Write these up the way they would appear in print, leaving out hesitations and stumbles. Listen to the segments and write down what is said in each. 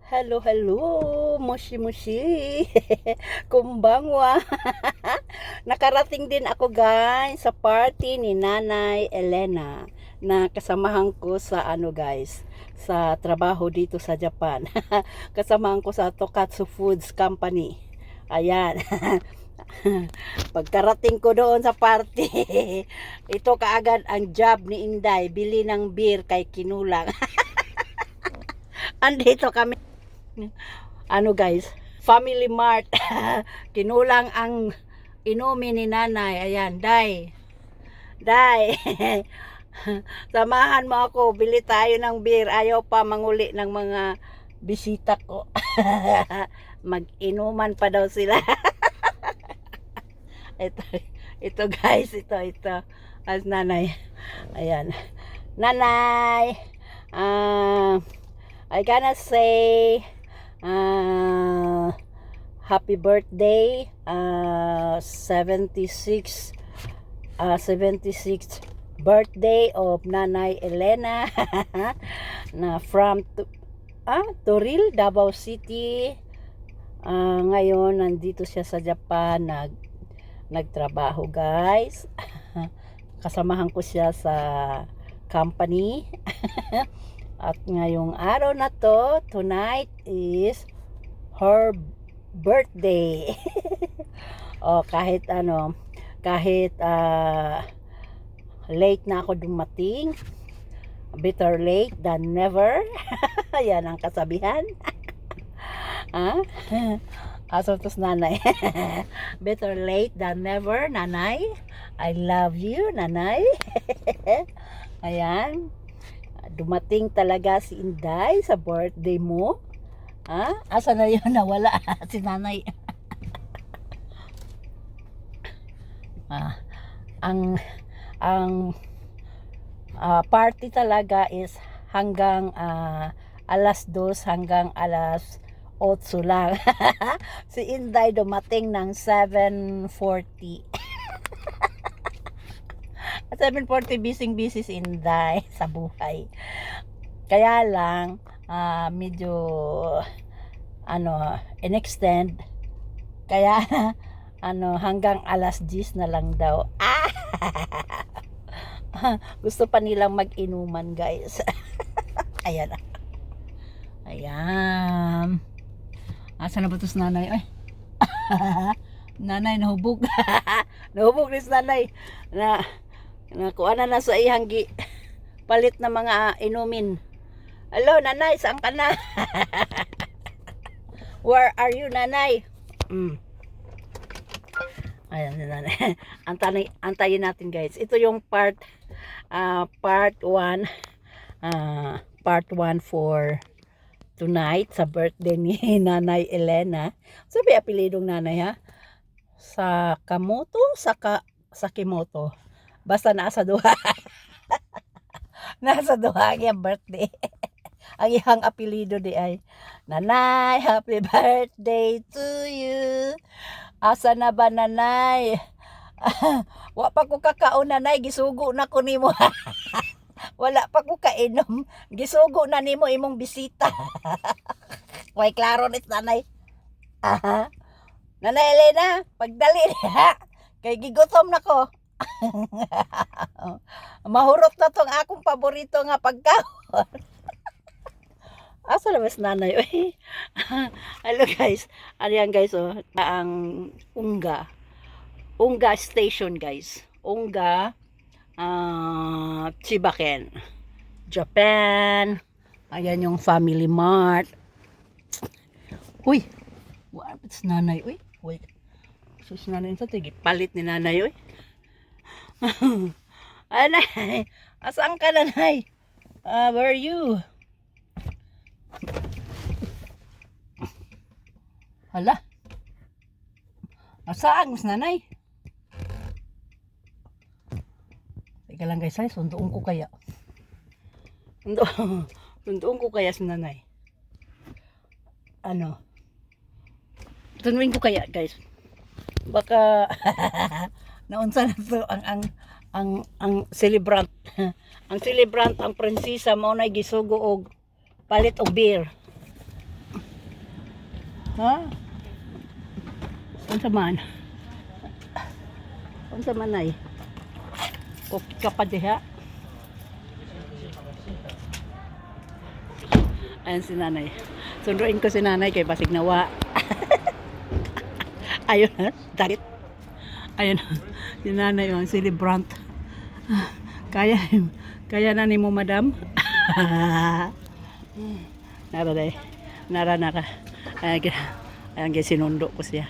Hello, hello, mushi mushi, kumbangwa. Nakarating din ako guys sa party ni Nanay Elena na kasamahan ko sa guys, sa trabaho dito sa Japan. Kasamahan ko sa Tokatsu Foods Company. Ayan. Pagkarating ko doon sa party, ito kaagad ang job ni Inday, bili ng beer kay Kinulang. Andito kami. Guys, Family Mart. Kinulang ang inumin ni Nanay. Ayan, Day. Samahan mo ako, bili tayo ng beer. Ayaw pa manguli ng mga bisita ko. Mag-inuman pa daw sila. ito guys, ito as Nanay. Ayan, Nanay, I gonna say happy birthday, 76th birthday of Nanay Elena. Na from Toril, Davao City. Ngayon nandito siya sa Japan, nagtrabaho guys. Kasamahan ko siya sa company. At ngayong araw na to, tonight is her birthday. Kahit late na ako dumating, better late than never. Yan ang kasabihan. Asos Nanay. Better late than never, Nanay. I love you, Nanay. Ayan. Dumating talaga si Inday sa birthday mo. Asa na yun? Nawala si Nanay. Ang party talaga is hanggang alas 2 hanggang alas 8 lang. Si Inday dumating ng 7:40. 7:40, busy si Inday sa buhay. Kaya lang medyo in-extend. Kaya hanggang alas 10 na lang daw. Gusto pa nilang mag-inuman, guys. Ayan. Ayan. Asa na ba 'to si Nanay? Ay. Nanay nahubog. Nahubog ni si Nanay. Nakuha na sa ihang palit na mga inumin. Hello, Nanay, saan ka na? Where are you, Nanay? Ayan, Nanay. Antayin natin, guys. Ito yung part 1 for tonight sa birthday ni Nanay Elena. Sabi apelidong Nanay, ha? Sakimoto. Basta nasa duha. Nasa duha ang birthday. Ang ihang apelido di ay, Nanay, happy birthday to you. Asa na ba, Nanay? Wa pa ko kakaon, Nanay, gisugo na ko nimo. Wala pa ko kainom, gisugo na nimo imong bisita. Way klaro nit, Nanay. Nanay Elena, pagdali ha. Kay gigutom na ko. Mahurot na tong akong paborito nga pagkaon. Asa na mas Nanay? Hello guys. Ayan guys, ang Unga station, guys. Unga Chibaken, Japan. Ayan yung Family Mart. Uy, what is Nanay? Uy, wait. Sus Nanay sa tigit palit ni Nanay. Uy. Anay, asaan ka, Nanay? Where are you? Hala. Asaan mas Nanay? Teka lang guys, sunduin ko kaya. Sunduin ko kaya si Nanay. Sunduin ko kaya, guys. Baka naunsa na to ang celebrant. Ang celebrant, ang prinsesa mao nay gisugo og palit og beer. Ha? Unsa man? Unsa man ay? Kokit ka pa diha. Ayan si nanay. Sunduin ko si nanay kay basig nawa. Ayun na, darit. Ayun si nanay yung celebrant. Kaya na ni mo madam. Nara day. Nara. Ayan sinundo ko siya.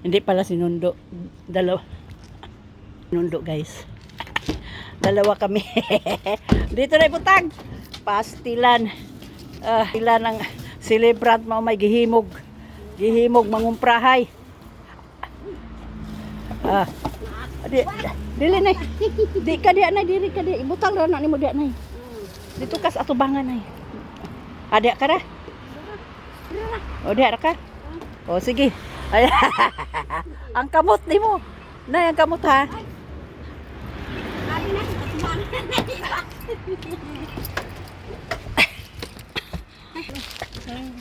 Hindi pala sinundo. Dalawa. Sinundo guys. Dalawa kami. Dito na ibutang. Pastilan. Ilan ang celebrant mo may gihimog. Gihimog mangumprahay. Dili na. Di ka diya na. Diri ka diya. Ibutang rin na ni mo diya na. Dito kas atubangan na. Ada ka na? O diya ka? O sige. Ay, ang kamot ni mo. Na ang kamot ha.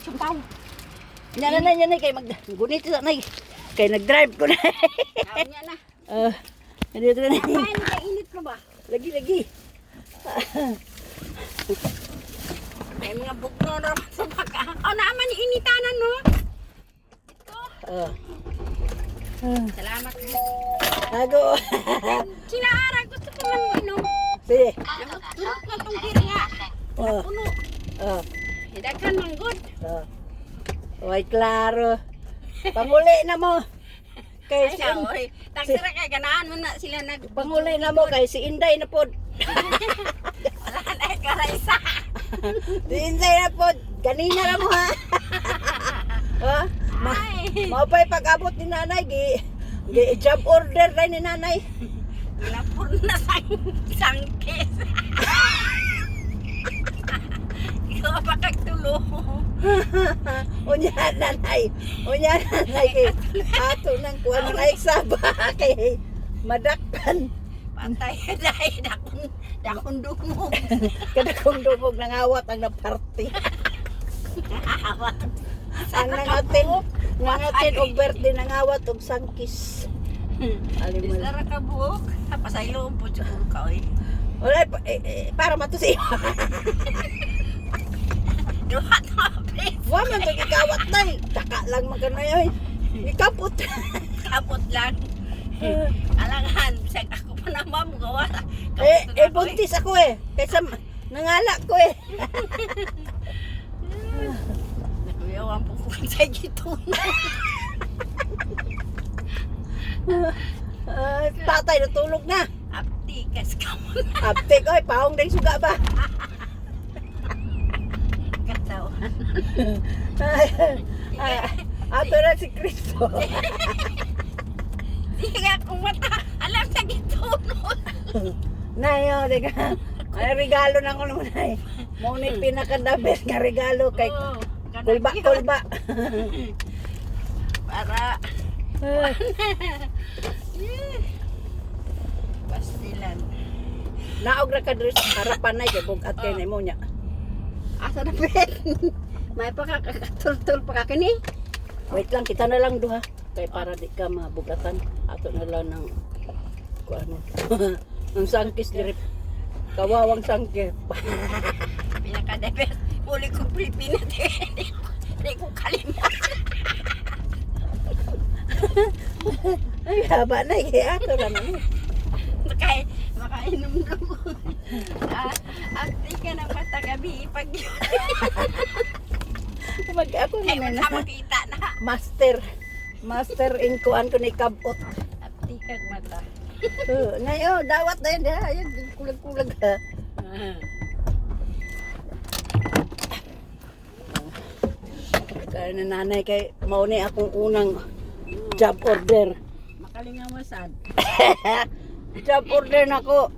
Sumpaw. Yan na kay maggunit sa nay. Kay nag-drive ko na. Kanya na. Dito na. Ay, nakainit ko ba? Lagi. May mga bugno na sa baka. Oh, naman initanan no. Ito. Salamat. Ago. Sinaara, gusto ko man mo inom. Sige. Turok na tong kiriya. Oh. Puno. Hidaghan man good. Oy, klaro. Panguli na mo. Kay Ay, si oy. Tagsira kay ganaan mo na sila nag... Panguli na mo kay si Inday na pod. Wala na karaysa. Si Inday na pod. Ganina na mo ha. Ha? Ay. Maupay pag-abot ni nanay job order rin ni nanay. Lapor na sangkis. Ikaw pa kagtulo. Unya nanay kay ato nang kuan ng eksaba kay madakpan. Patay dahil dakong dumog. Kada kong dubog nang awat ang naparty. Awat. Ang nangatin og birthday nang awat og sangkis. Alimal. Bisara ka buhok. Pasay loob po siguro ka oy. Wala para matusi. Duha na please. Wa man to gikawat nay. Taka lang maganoy oy. Ikapot. Kapot lang. Alangan, bisag ako pa naman mo gawa. Buntis ako eh. Kaysa nangala ko eh. Nakuyawan po ko sa gito. Tatay natulog na. Aptikas ka mo na. Aptek oy, paong ding suga ba? Katawan. Ato na si Cristo. Sige akong mata. Alam sa gito. Nayo, diga. Ay regalo na ko naman ay. Mo ni pinaka-the-best nga regalo kay kulba. Para pastilan. Naog ra ka diri sa harapan nay kay bugat kay nimo nya. Asa na pet? May pakakatul-tul pa ka kini. Wait lang, kita na lang duha. Kay para di ka mabugatan. Ato na lang ng ano. Ang sangkis diri. Kawawang sangkis. Pinaka-the best. Uli ko Pilipinas. Hindi ko kalimutan. Ay, haba na kay ato ra na. Makainom na mo. Ati ka na mata gabi pag Mag ako ay na wala makita na. Master in kuan ko ni kabot. Ati kag mata. Ngayon, dawat na yun. Ayan, kulag-kulag ha. Kaya na nanay kay mauni akong unang job order. Makalinga mo sad. Job order na ko.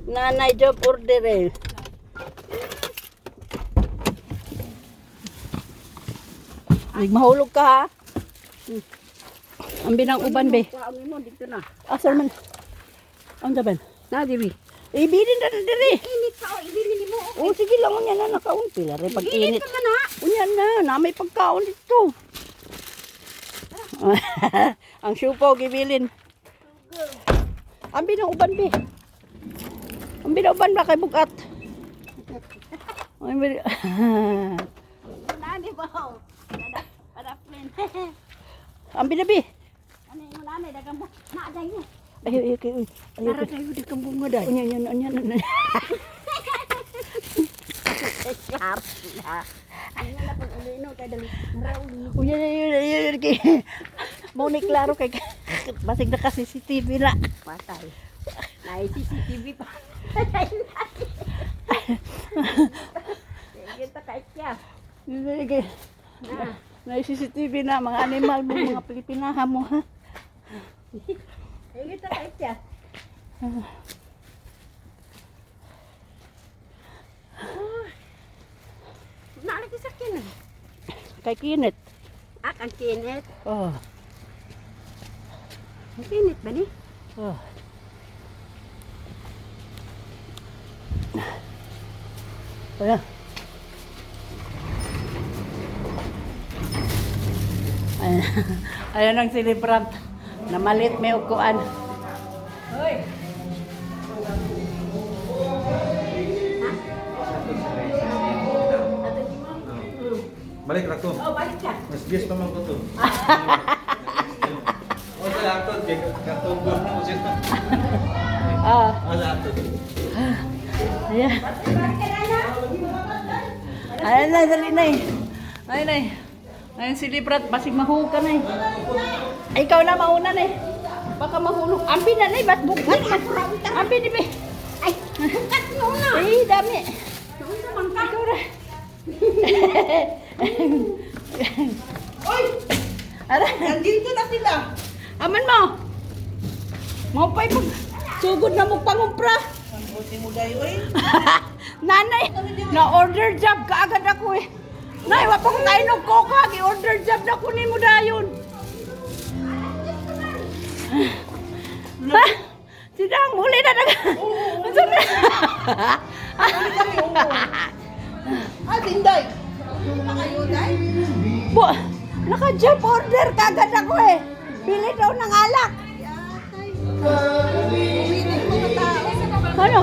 Nanay job order eh. Mahulog ka ha. Ang binang uban be. Kuhaan mo dito na. Asal man. Ang daban. Na diri. Ibilin na diri. Init ka o ibili mo. Oh, sige lang unya na nakaon pila rin pag init. Init ka na. Unya na, na may pagkaon dito. Ang syupo gibilin. Ambi ng uban bi. Ambi ng uban ba kay bugat. Ambi. Nani ba? Para plan. Ambi na bi. Ano yung nanay dagang mo? Naaday mo. Ayo ayo ayo. Para tayo di kambung mo dai. Anya. Sharp na. Ano na pag ano kay dali. Marauli. Unya. Mau ni klaro kay basig na ka CCTV na. Patay. Nay CCTV pa. Kita kay siya. Na CCTV na mga animal mo, mga Pilipinaha mo ha. Kita kay siya. Naalaki sa kin. Kay Kinit. Ang kinit. Oh. Ang kinit ba ni? Oh. Ayan. Ayan ang celebrant. Namalit may upuan. Hoy! Balik ra ko. Oh, balik ka. Mas bias pa man ko to. O sa ato, katunggo na ko siya. Ah, Sa ato. ayan. Ayan na, dali na eh. Ayan na eh. Ayan celebrant, basig mahuka na eh. Ay, ikaw na mauna na eh. Baka mahulog. Ambi na na eh, ba't bukat man? Ambi di ba? Ay, bukat mo na. Ay, dami. Doon naman ka. Ikaw na. Oy! Ara, Nandito na sila. aman mo. Mau pa'y pag sugod na mo pangumpra. Ang buti mo dayo eh. Nanay, na-order job kaagad ako eh. Nay, wapang tayo ng coca, i-order job na kunin mo dayon. Ha? Sidang, huli na daga. Tinday. Pa kayo, day? Bo, naka-job order kaagad ako eh. Bili daw ng alak. Uwinig mga tao. Ano?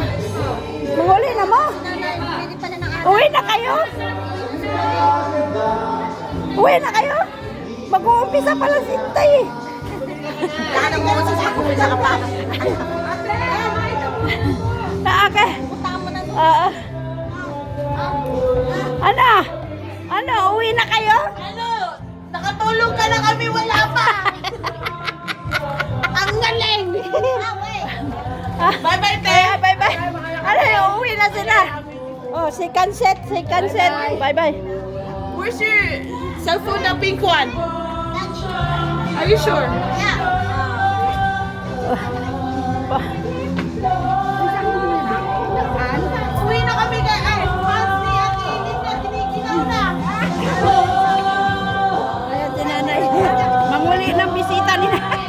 Mahuli na mo? Pwede pa na ng Uwi na kayo? Uwi na kayo? Mag-uumpisa pala si Tay eh. Lahat ng mga sasakulit ka pa. Naaka. Punta mo na. Ano? Ano? Uwi na kayo? Ano? Nakatulog ka na kami, wala pa. Ang galing. Bye-bye, te. Bye-bye. Ano yung uwi na sila? Oh, second set. Bye-bye. Where's your cellphone, the pink one? Are you sure? Uwi na kami kay ay. Once ni Ate Edith na tiniginaw na. Ayan si nanay. Manguli ng bisita ni nanay.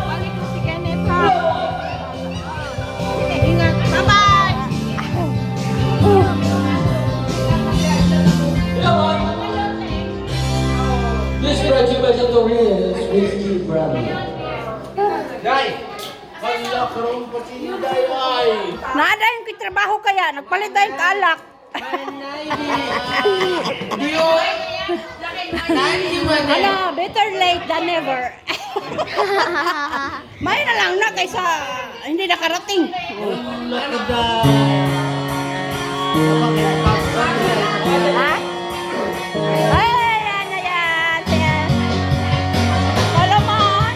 Balik ko si Kenneth ha. Ingat. Bye-bye. This project by Torres Whiskey Brother. Nada yung kitrabaho kaya. Nagpalit tayong kaalak. Ano, better late than never. May na lang na kaysa hindi nakarating. Ha? Ay, ayan. Solomon,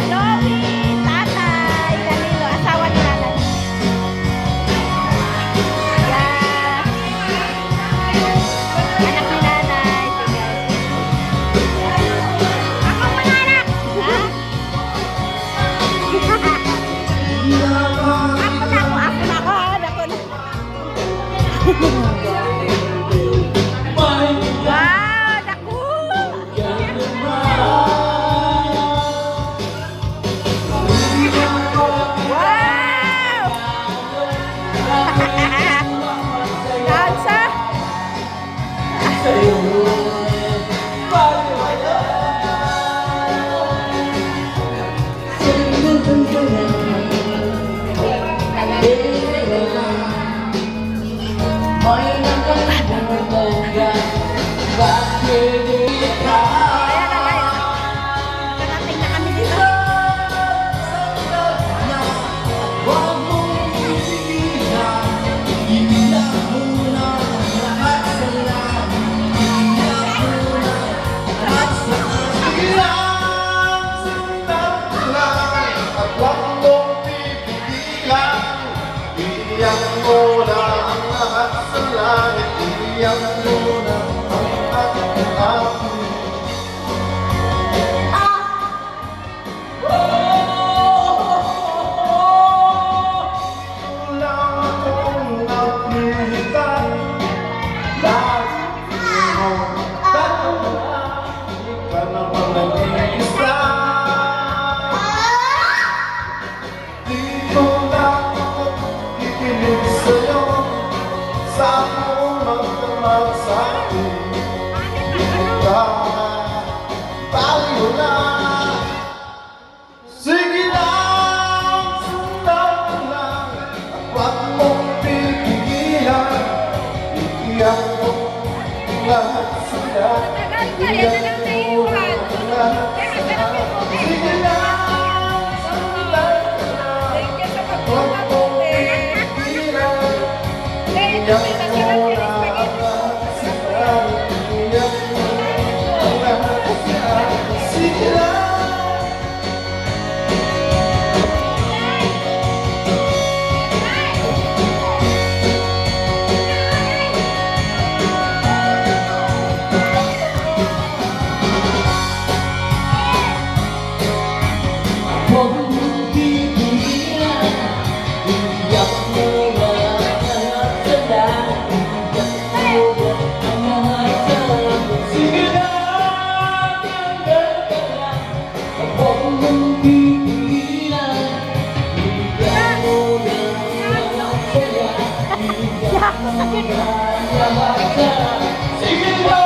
Joey, tatay, Danilo, asawa ni nanay. Yan. Anak ni nanay. Ako mo anak. Ha? Ako na. Iyan mo na ang lahat sa langit. Iyan mo na ang aking aking. Wala akong napihitan. Lagi mong tatanda. Di ka naman nag-iisa. Di ko na ikinig sa'yo. Saan mo magdamag sa'kin? Tayo na. Sige lang, sundan mo lang. At wag mong pipigilan. Iiyak mo lahat sila. Iiyak mo lahat sila. Sige lang, sundan mo lang. At wag mong pipigilan. Iiyak mo lahat sila. Iiyak mo lahat sila. Sige lang. Huwag mong pipigilan. Iiyak mo na lahat sa langit. Iiyak mo na ang lahat sa langit. Sige lang, tanggal ka lang. Huwag mong pipigilan. Iiyak mo na lahat sa langit. Iiyak mo na lahat sa langit. Sige lang.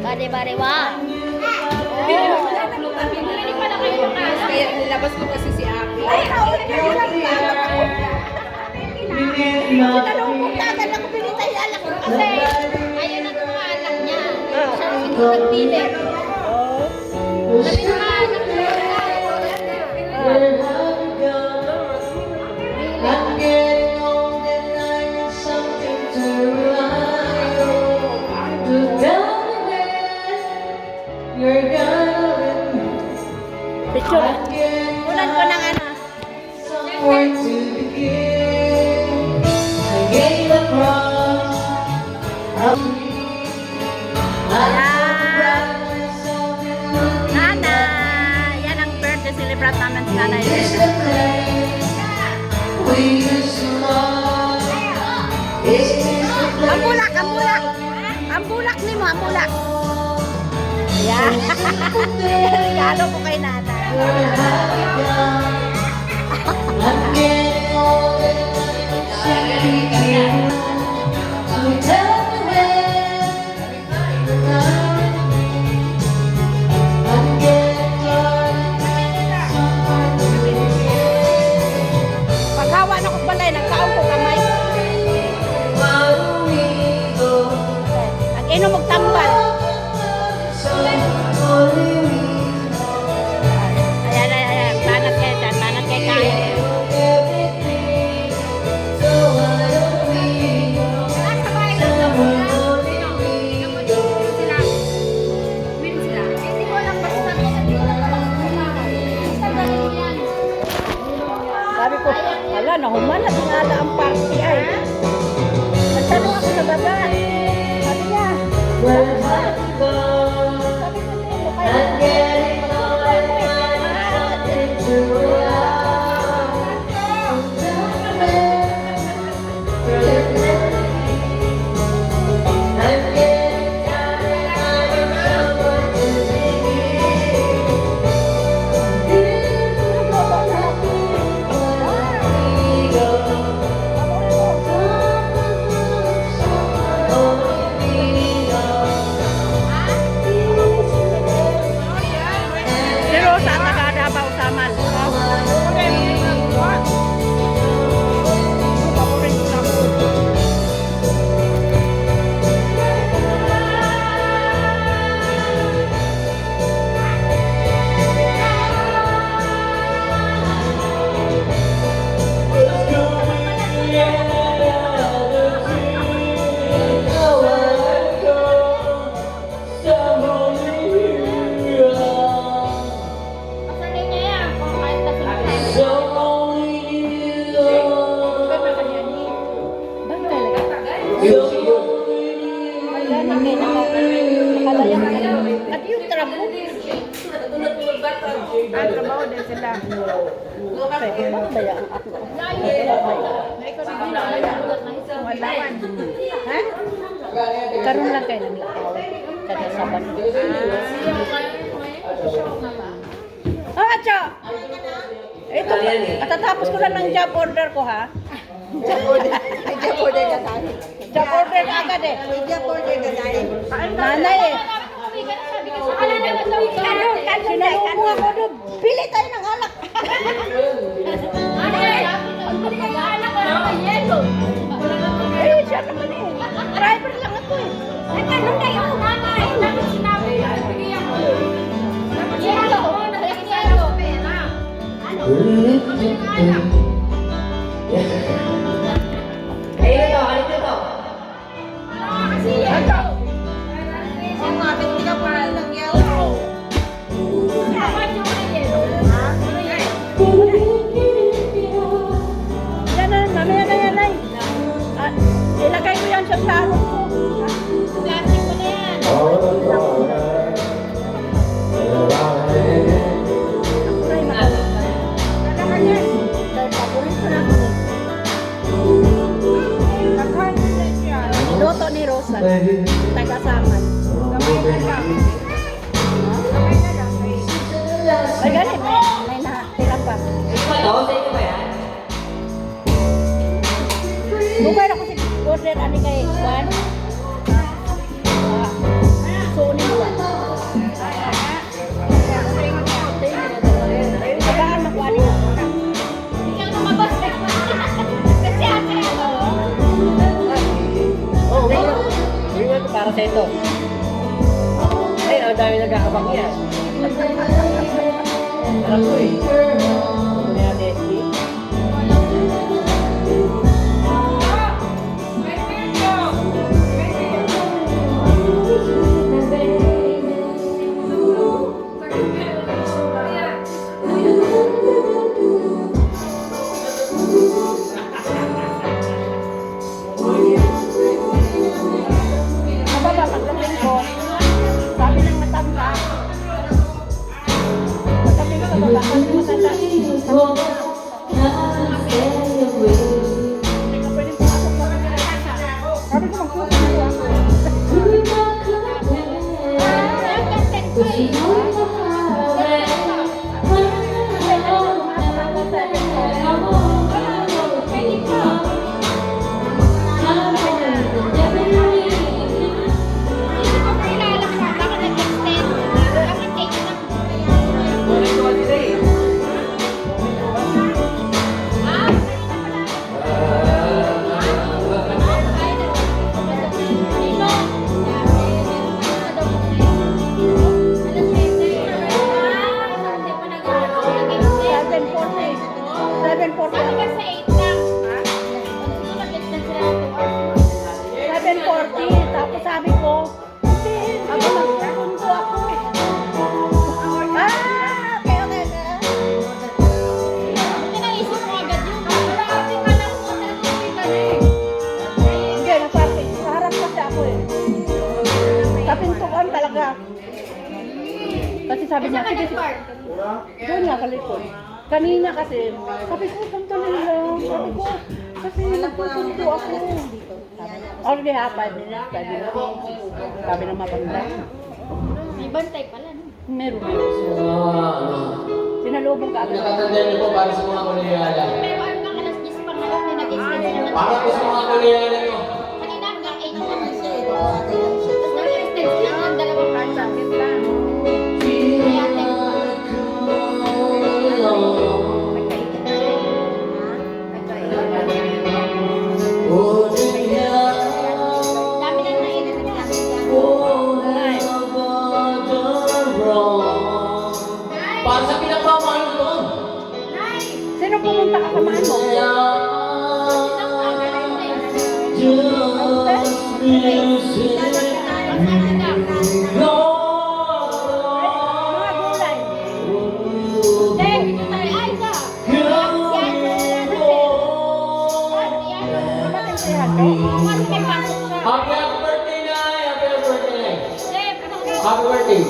Bari-bari-wa. Kaya nilabas ko kasi si Aki. Tinanong ko kagad ako pinitay alak ko kasi ayun na mga anak niya. Siya siguro nagpili. Sabi ng mga anak niya. Where have you gone? I'm getting old and I need something to rely on. To tell me when you're gonna let me. Picture. I'm getting Ulan ko ng ano. somewhere to begin. I gave the cross. I'm free. I found myself in love. Nana, yan ang birthday celebrate namin si Nanay. Is the place we used to love? Is this the place? Ambulak, ambulak. Ambulak ni mo, ambulak. Yan. Regalo ko kay Nanay. Where have you gone? I'm getting old and I'm Wala na, humana tingala ang party ay. Nagtanong ako sa baba. Sabi niya, Where have you gone? sabi ko sa iyo, I'm getting older, I'm into I'm getting tired, I don't know what to si Rosa taga-Davao Samal. Kasali niya yan. Kung kahit kasi At yung trabo. Ang trabaho din sila. Kaya ang ako. Walawan. Ha? Karoon lang kayo ng lakaw. Kada saban. Acho! Ito, katatapos ko lang ng job order ko ha. Job order ka tayo. Job order na agad eh. Job order ka tayo. Nanay eh. sabi ka sa kanila na daw ito. Sinalubong ako doon. Pili tayo ng alak. Ano yan? Ang mag-aanak ka ng yelo. Eh, siya naman eh. Driver lang ako eh. Nagtanong kayo ako mamay. Dapat sinabi. Bigyan ko. Dapat yelo. Dapat yelo. Pera. Ano? Anak. Kasi yelo. Ang mga hindi pa ng yellow. Dapat yung yelo. Yan na, mamaya na yan ay. Ilagay ko yan sa sarong ko. Plastic mo na yan. Luto ni Rosa. Taga-saman. Ay, ganit. May natira pa. Bukay na ko si order ani kay Juan. Sony Juan. Tagaan na Juan. Ikaw lumabas. Kasi ate ako. Oh, wait. Para sa ito. Ay, ang dami nag-aabang yan. Alam ko eh. May ADSD. Mababa pagdating ko. Sabi ng matanda. Pagdating ko sa baba, sabi ng matanda. Hindi ka pwedeng pumasok sa kanila. Sabi ko magpupunta ako. Tapos sabi ko, ako magpupunto ako. Okay. Naisip mo agad yun. sabi niya, sige, doon nga kalikod. Kanina kasi, sabi ko, sandali lang. Sabi ko, kasi nagtutundo ako. Already ha, 5 minutes, 5 minutes. Sabi ng matanda. May bantay pala, no? Meron. Ano, Sinalubong ka agad. nakatandaan niyo po para sa mga kolonyala. Pero ano nga, alas 10 pa ngayon, may nag-extend naman. Para po sa mga kolonyala niyo. Kanina hanggang 8 naman siya. Tapos nag-extend sila ng dalawang parsa. Kaya dami na nainit niya. Para sa pinagmamahal ko. Sino pumunta ka samahan mo? Mga gulay. Dek, ito tayo. Ay, ka! Ano may pasok siya? Happy birthday na! Happy birthday! Dek, ano ka? Happy birthday!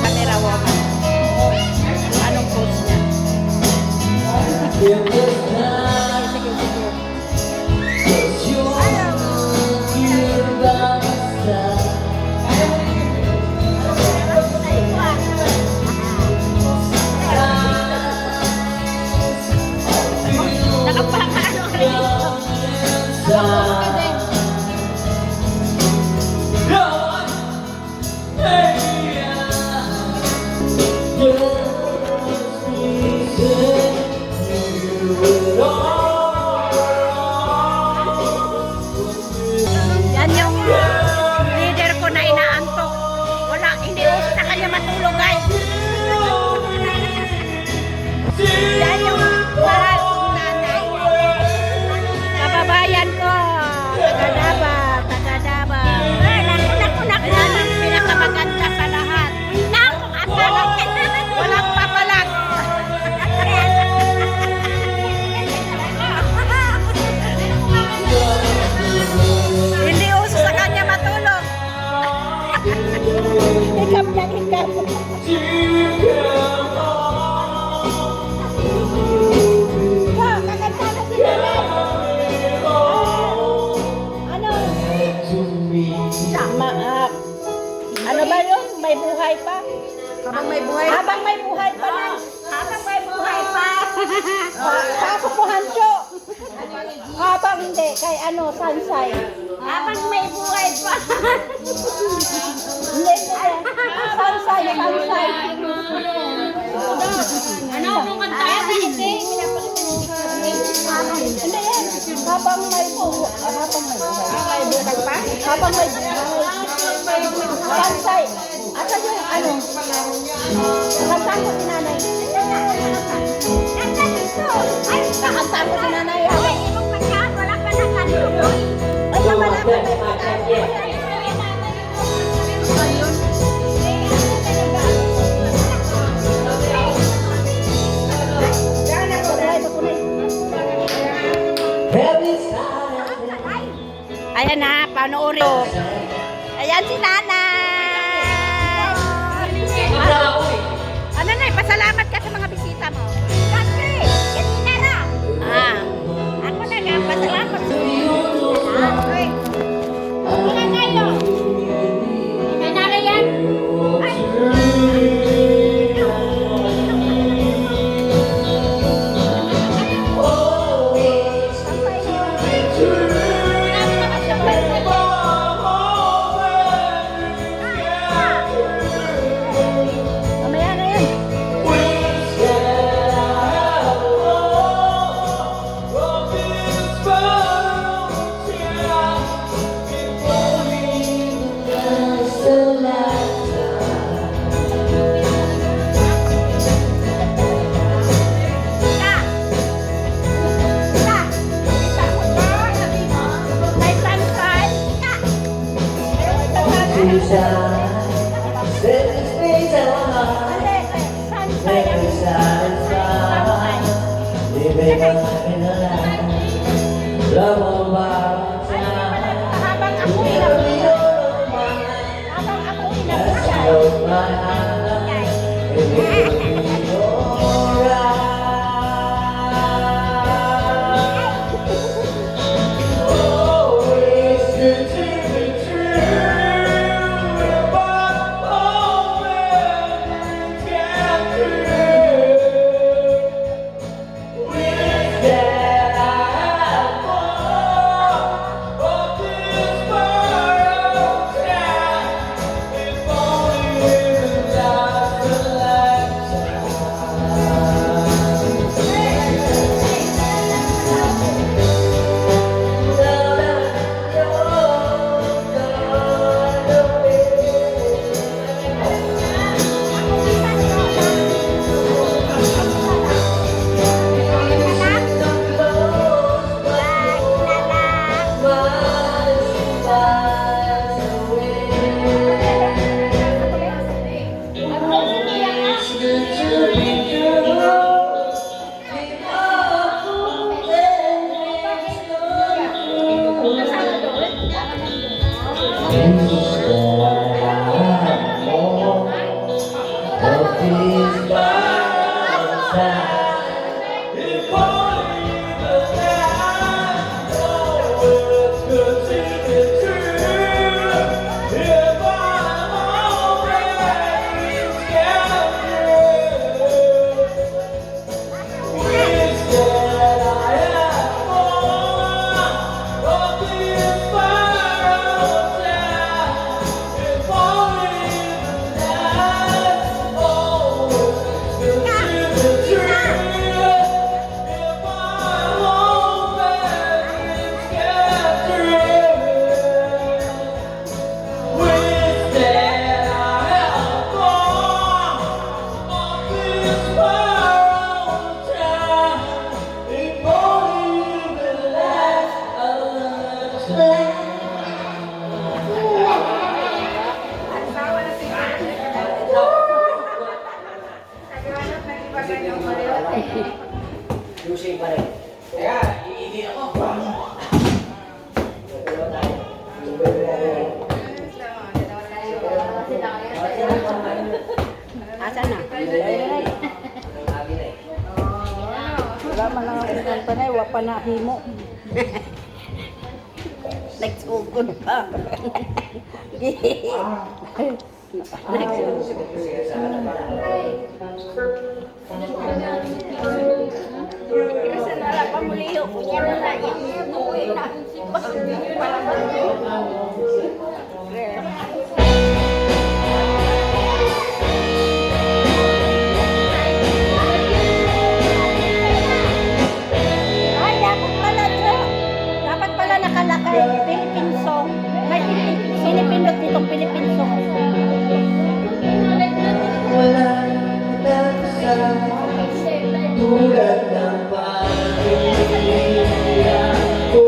Camera woman. Anong post niya? Nakapangano ka rin. Yan yung leader ko na inaantok. Wala, hindi uso sa kanya matulog, guys. Yan yung mahal kong nanay. Kababayan ko. Tagadaba, tagadaba. Yan ang pinakamaganda sa lahat. Walang papalag. Hindi uso sa kanya matulog. Hikap niya, hikap. Kakanta na si Nanay. Ano? Ano ba yun? May buhay pa? Habang may buhay pa. Habang may buhay pa na. Habang may buhay pa. Pasok mo, Hancho. Habang hindi, kay ano, Sansay. Habang may buhay pa. Hindi, Sansay, Sansay. Ano kung kanta? Hindi. Hindi yan. Habang may buhay. Habang may buhay. Habang may buhay. Sansay. Asa yung ano? Kakanta ko si nanay. Kakanta ko si nanay. Ay, ibang kanta. Wala Ayan na, panoorin. Ayan si nanay. Ano na, pasalamat ka sa mga bisita mo. Siyempre, kanina na. Ako na nga, pasalamat sa iyo. Okay. Ilan kayo? Kanara yan? Ay. Mamaya na yan. Habang ako Asan na? Wala man lang ang panay, wala pa na himo. Nagsugod pa. Kasi nala pa muliyo. Kunya na na. Uwi na. Ay, dapat pala nakalakay. Philippine song. May pinipindot ditong Philippine song. Wala na tulad ng pag-ibig ko.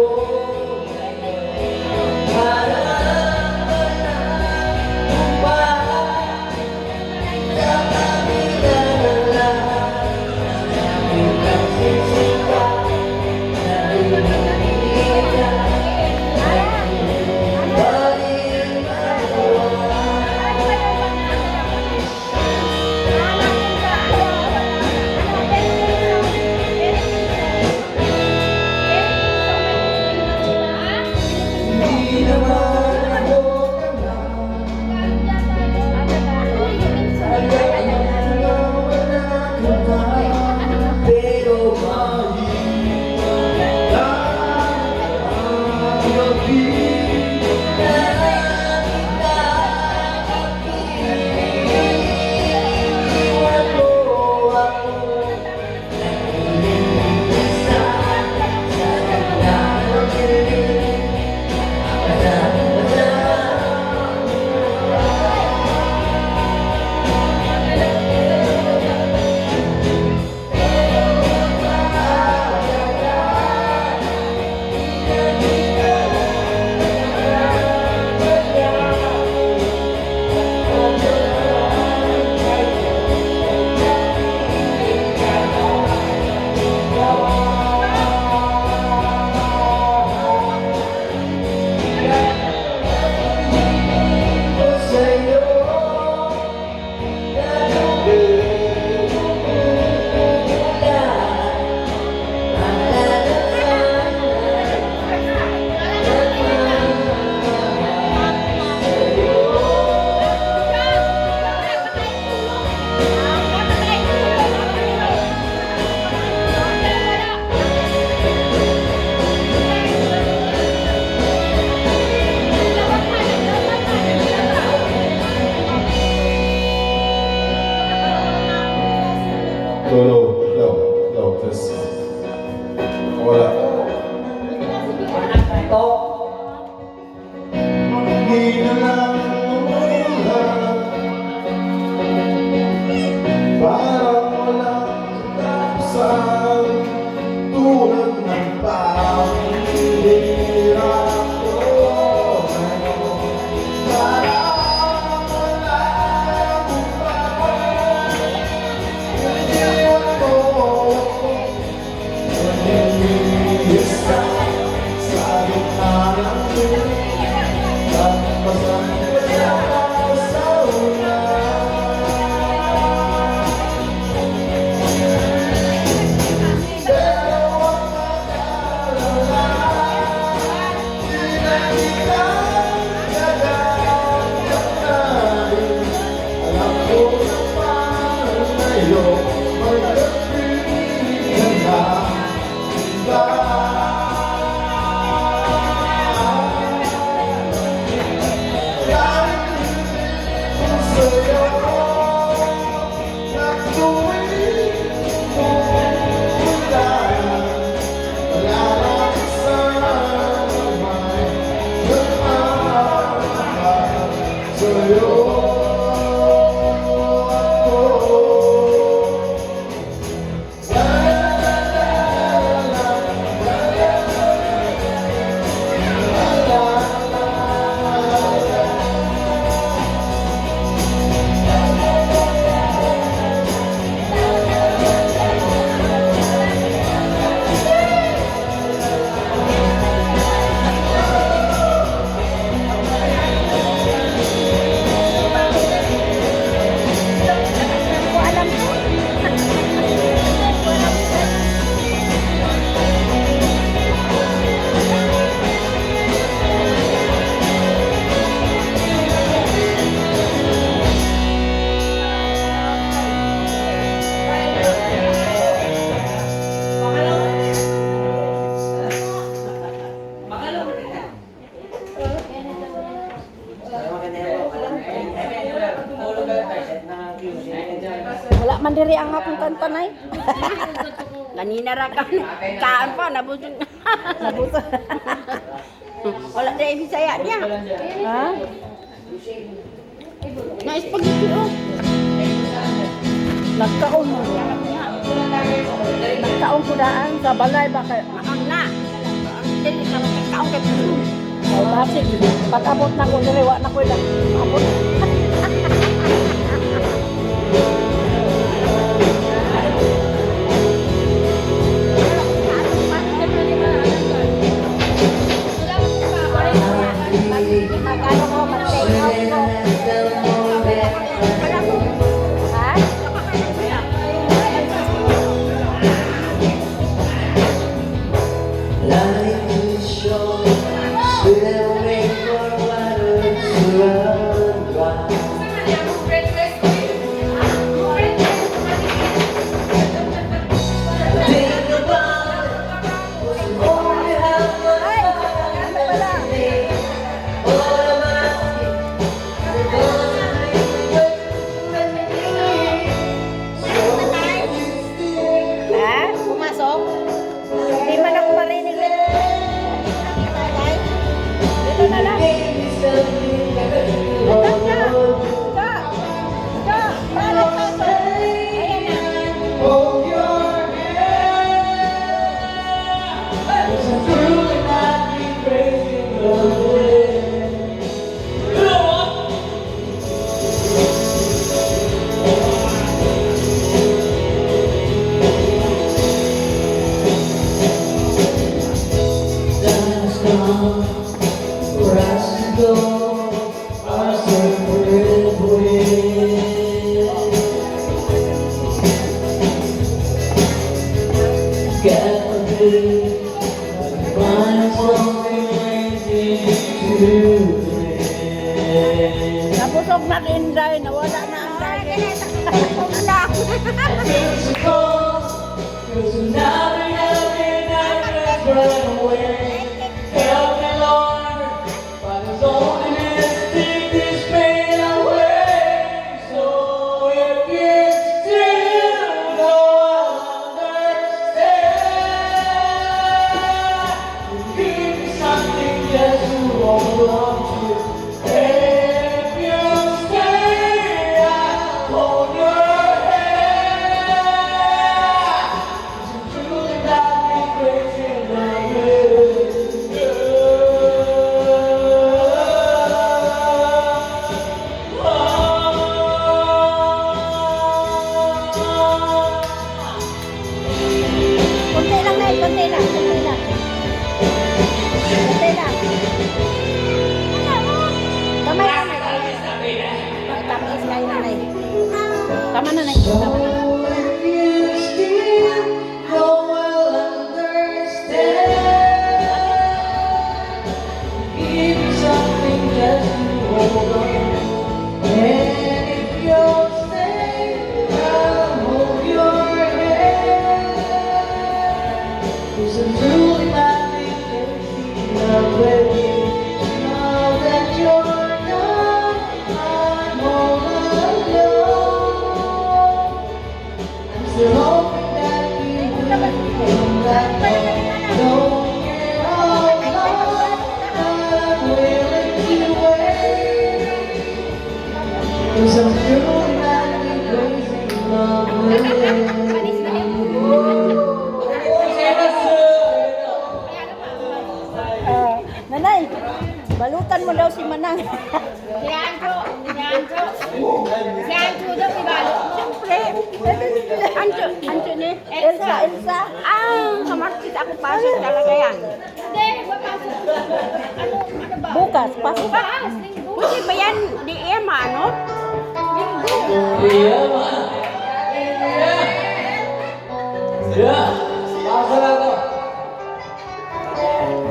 man diri ang akong kanta nay. Ganina ra ka. Kaan pa, nabusog na. Nabuto. Wala na yung Bisaya niya. Ha? Na-spaghetti oh. Nagkaon mo. Nagkaon ko daan sa balay baka. Maon na. Dili ka magkakaon kay Puso. Oh, basig. Pag-abot na ko diri wa na ko lang. Abot. Magkano ko mag-take out ko? Ha? Life is short, swimming for water to run dry. Think about it, was only half a day. All I'm asking is Ha? Pumasok? Hindi man ako marinig. Dito na lang. hold your hand. 'Cause I'm truly not be crazy loving. Time's gone, where I should go, our separate ways. Gotta be, find something easy to live. Nabusog na Inday, nawala na ang dahil. Things are cold, 'cause now we have been just run away. Help me, Lord, but it's only this to take this pain away. So if you still don't understand, give me something just to hold on to. If you stay, I'll hold your hand. Truly not be crazy Kunti lang na, kunti lang, kunti lang. Kunti lang. Kamay na na. Tamis kayo na na. Tama na na. Tama na. If you still don't understand, give me something just to hold on. And if you'll stay, I'll hold your hand. 'Cause I'm truly not thinking of it. Now that you're gone, I'm all alone. I'm still hoping that you will come back home. Don't get all lost, I'm willing to wait. 'Cause I'm truly not crazy in love with Nanay, balutan mo daw si Manang. Si Anjo. Si Anjo. Si Anjo daw ibalo. Siyempre. Anjo ni. Elsa, Elsa. Kamarkit ako pasok talaga yan. Hindi, papasok. Ano ba? Bukas, pasok. Bukas, linggo. Pwede ba yan? Di Emma, ano? Linggo. Pasok ako.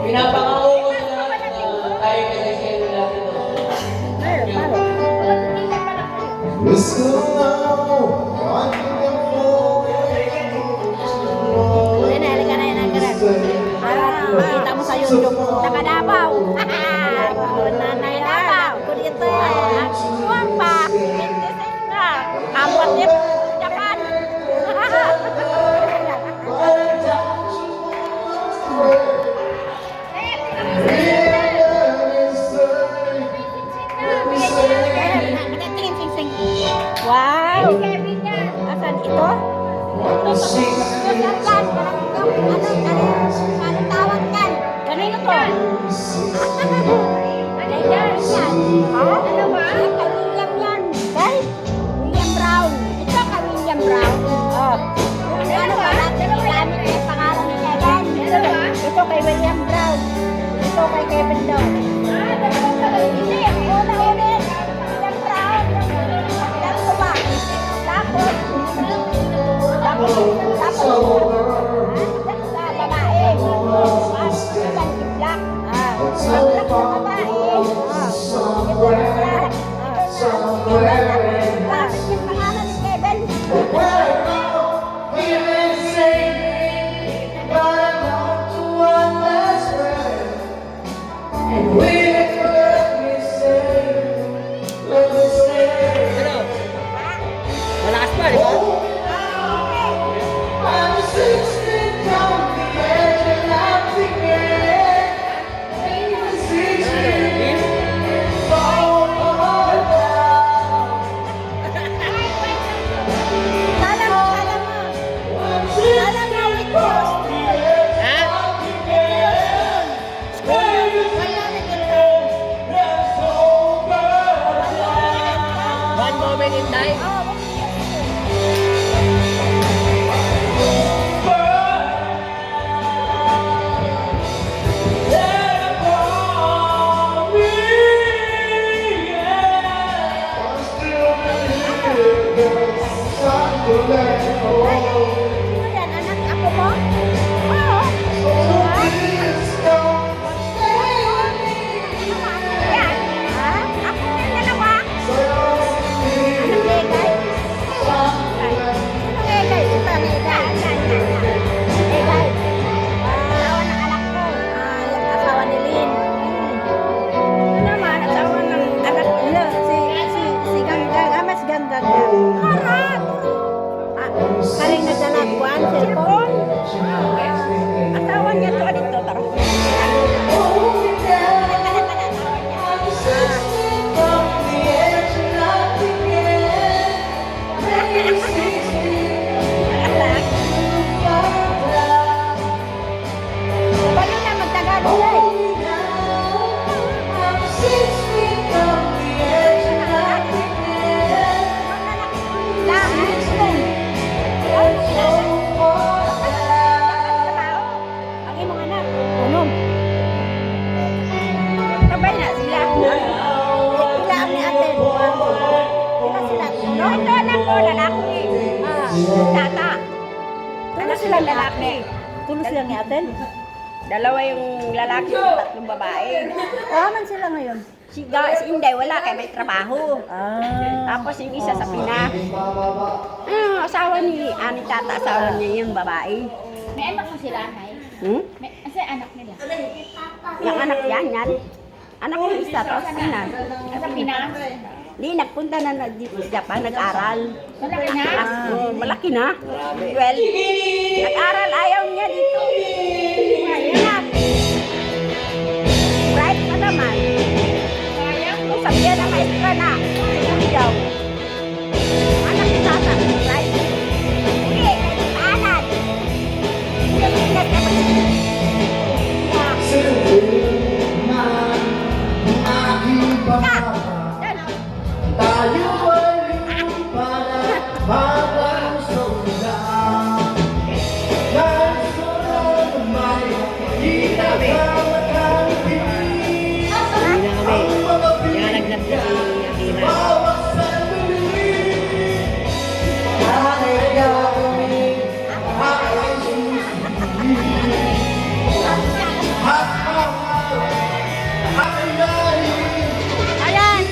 Pinapangako ko sa lahat na tayo kasi sa'yo natin to. Listen now, I can go Hindi na, halika na yan ang karan. Para makita mo sa YouTube mo. Nakadabaw. Nanay Dabaw. Kurito yan. Suwan pa. 26 na. Apat din. Japan. tawag yan? Kanino to? Ano yan? Ano ba? Kay William yan. Kay? William Brown. Ito kay William Brown. Oh. Ano ba? Gamit yung pangalan ni Kevin. Ito kay William Brown. Ito kay Kevin daw. Hindi, una ulit. William Brown. Tapos ba? Tapos sa babae. Iban kiblak. Kiblak sa babae. Bakit yung pangalan ni Kevin? Malakas pa, di ba? One moment in time. Sino yan? Anak ako mo? Oo. Yan. Ha? Ako na yung dalawa. Anong legay? Sino legay? Ito, legay. Legay. Asawa ng anak ko. Yung asawa ni Lynn. Ito naman, asawa ng anak ko. Si Ganggang. Mas Ganggang yan. Harap! Kaling nagdalagwan, cellphone. Asawa niya to, dito, tara. Paano na magtagalog eh? Ang imong anak, unom. Sabay na sila. Sila ang ni-attend. Sila sila. No, ito anak ko, lalaki. Tata. Anak sila lalaki. Tulos lang ni Aten. Dalawa yung lalaki, yung tatlong babae. Aman sila ngayon. Si Inday, wala kay may trabaho. Tapos yung isa sa Pinas. Asawa ni Ani Tata, asawa niya yung babae. May anak mo sila, Nay? May, asa anak nila? Yung anak yan. Anak ng isa, tapos Pinas. Sa Pinas? Di, nagpunta na dito sa Japan, nag-aral. Malaki na? Malaki na. Well, nag-aral, ayaw niya dito. Ayan. Bright pa naman. Kung sabihan na maestra na, hindi daw. Anak ni Tata, bright. Hindi, paanan. Hindi, nagkaman. Tayo ay para sundan. Dahil sunod may hinagamagalin. Ang mga pinag bawat sandali. Kahit gawin ay susundin. At mahal ay dahil Ayan,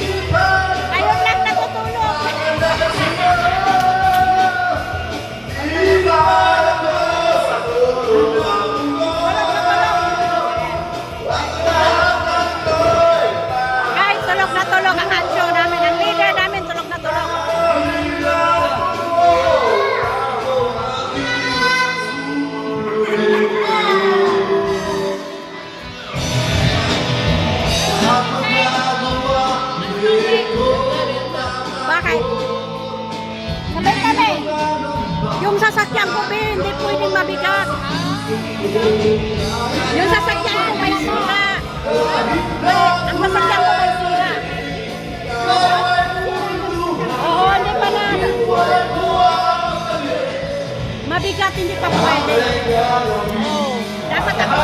ayun lang natutulog. Guys, tulog na tulog ang ansyo namin. Ang leader namin, tulog na tulog. Bakit? Sabay kami. Yung sasakyan ko, be, hindi pwedeng mabigat. Yung sasakyan ko may sira. Ang sasakyan ko may sira. Oo, hindi pa na. Mabigat, hindi pa pwede. Oo. Dapat ako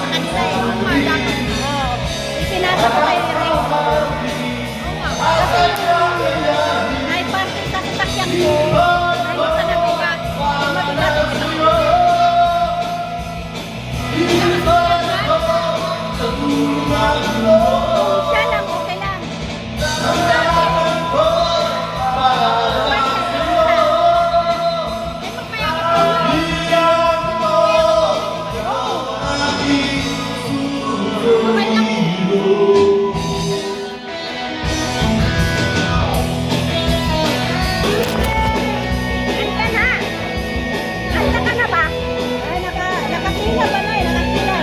kanila eh. Dapat. Oo. Ipinasa ko kayo rin. Kasi ay parte sa sasakyan ko. Ay sa nabigat. Mabigat. Siya lang, okay lang. Andyan ha? Handa ka na ba? Ay, nakapila ba na eh? Nakapila.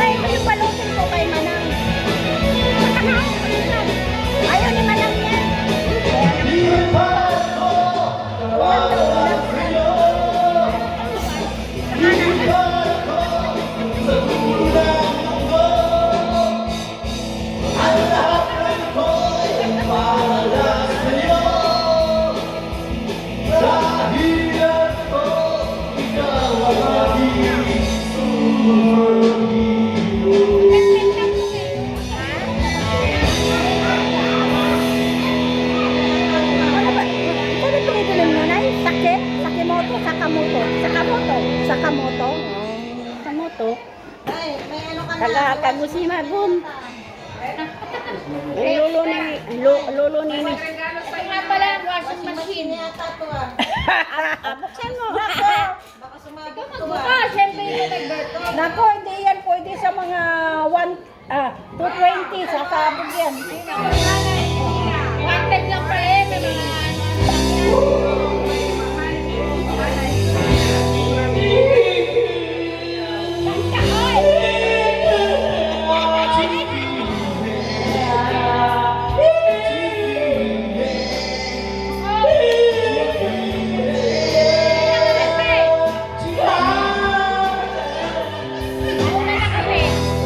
Ay, yung balutin ko kay Manang. Ayaw ni Manang yan. Ano ba? Ano ba ito ng nanay? Sakimoto? Sakamoto? Sakamoto? Sakamoto? Kalakan mo si Magum. Lolo ni. Ito nga pala, washing machine. Buksan mo. Ikaw magbuka, siyempre yung nag-birthday. Nako, hindi yan pwede sa mga 220. Sasabog yan. Wanted lang pa eh, naman.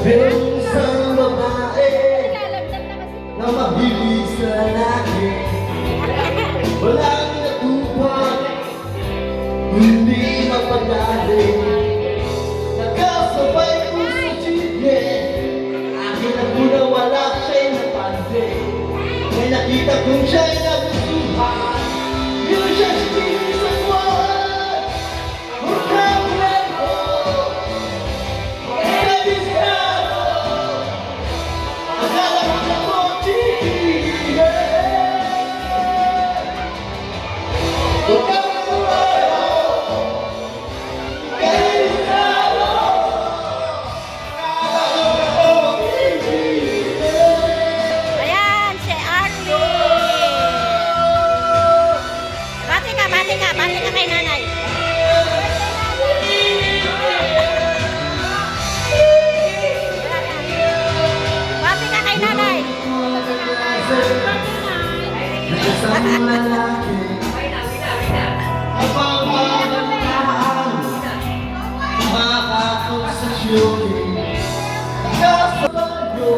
Merong isang babae Lalagdag na kasi. na mahilig sa lalaki. Walang natupad, hindi mapadali. Nakasabay ko sa chige, akin ang muna wala siya'y napande. May nakita kong siya'y nagustuhan, yun siya sa buwan. Magkakulan ko, magkabisado, akala ko na ko chige. Ayan, si Arlie. Bati ka kay nanay. Bati ka kay nanay. Isang lalaki, mapagmamantaan, makakonsesyon. Kasabay ko,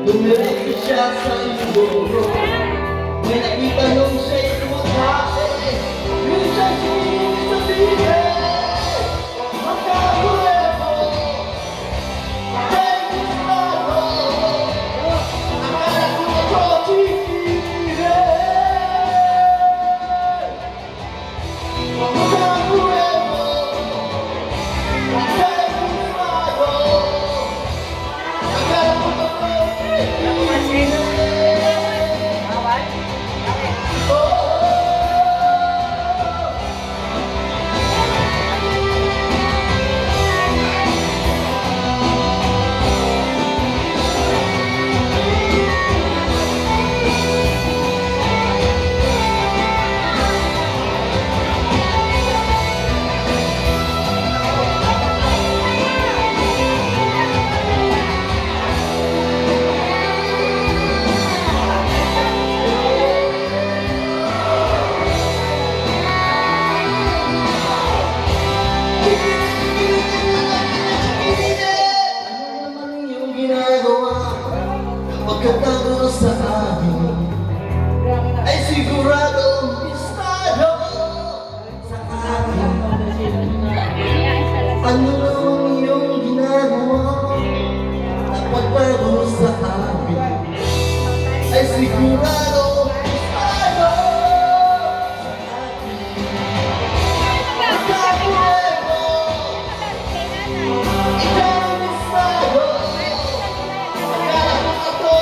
dumiretso siya sa igoro. May nakita nung siya'y kumakain, yun siya sabihin. Magkakulepo, kay Gustavo, akala ko ako chikire. Magkakulepo, kay Gustavo, akala ko ako chikire. Ano ang iyong ginagawa na pagbago sa amin ay sigurado ano pagkakuha mo ikaw ang estado akala mo ako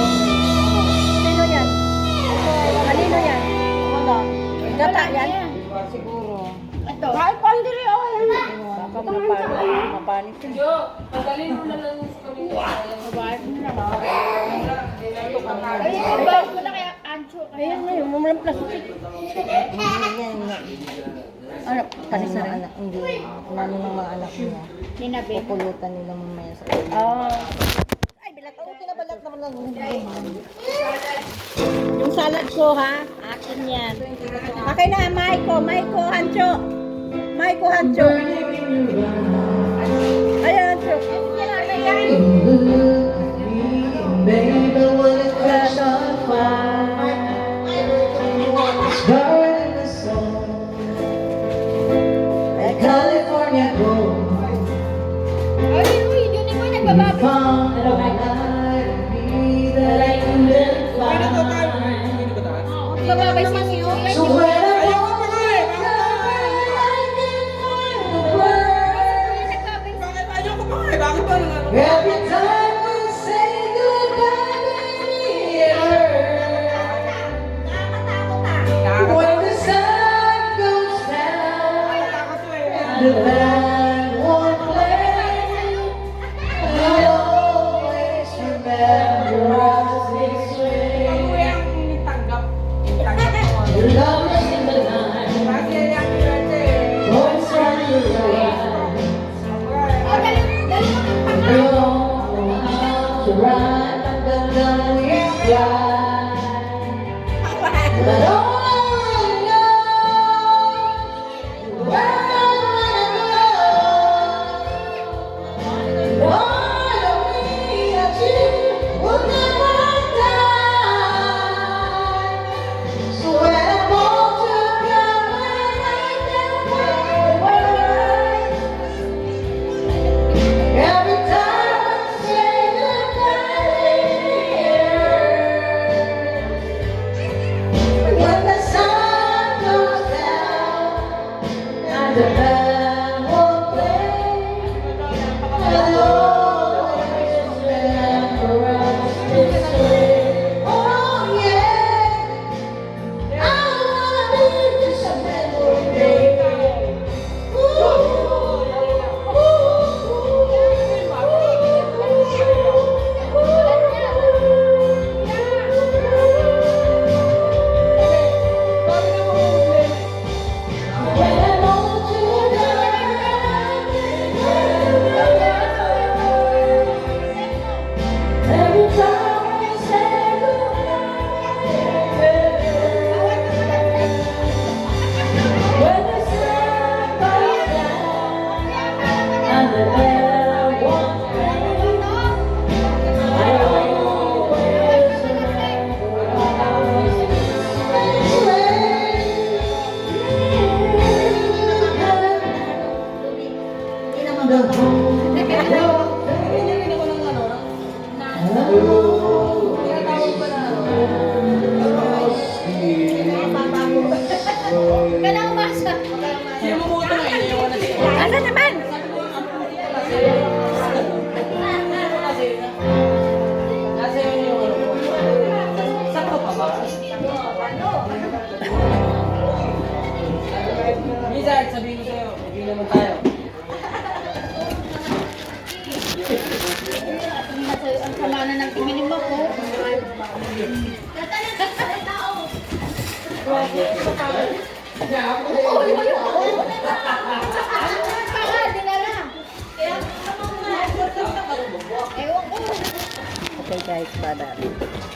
Sino yan? Kanino yan? Wala. Gata yan? Siguro. Ito. Kahit pandiri ako yan. Baka mapanik. Pagaling mo na lang sa kanila. Mabait mo na. Ay, ibang ko na kaya ancho. Ayun na yun, mumulang plastic. Ano, panis na anak, hindi. Lalo ng mga anak niya. Ninabi. Pupulutan nila mamaya sa Ay, bilat ako. Tinabalat naman lang. Yung salad ko, ha? Akin yan. Akin na, Maiko, Hancho. Maiko, Hancho. Ayan, Hancho. Baby, I wanna catch on fire. Burn in the sun. Like California gold. Ay, uy, yun yung may nagbabago. Found that I be that I couldn't find. Bababay sa iyo. So when I walk I can find the words. Every time we say goodbye, baby, it hurts. When the sun goes down and the band won't play, I'll always remember us this way. Your love is in the night, voice running around. We don't know how to ride, but then we fly. But all I know, where I wanna go, all of me achieve will never die. So when I'm all together, I can find words. Every time I say goodbye, when the sun goes down and the band won't play, I'll always remember us this way. Oh yeah, I wanna be just a memory, baby. Every time we say goodbye, when the sun goes down and the bell won't ring, I always remember us this way. The whole Kailangan umasa. Ano naman? Sabihin ko sa'yo, hindi naman tayo. Ang sama na ng pimilim mo ko. Okay guys, bye.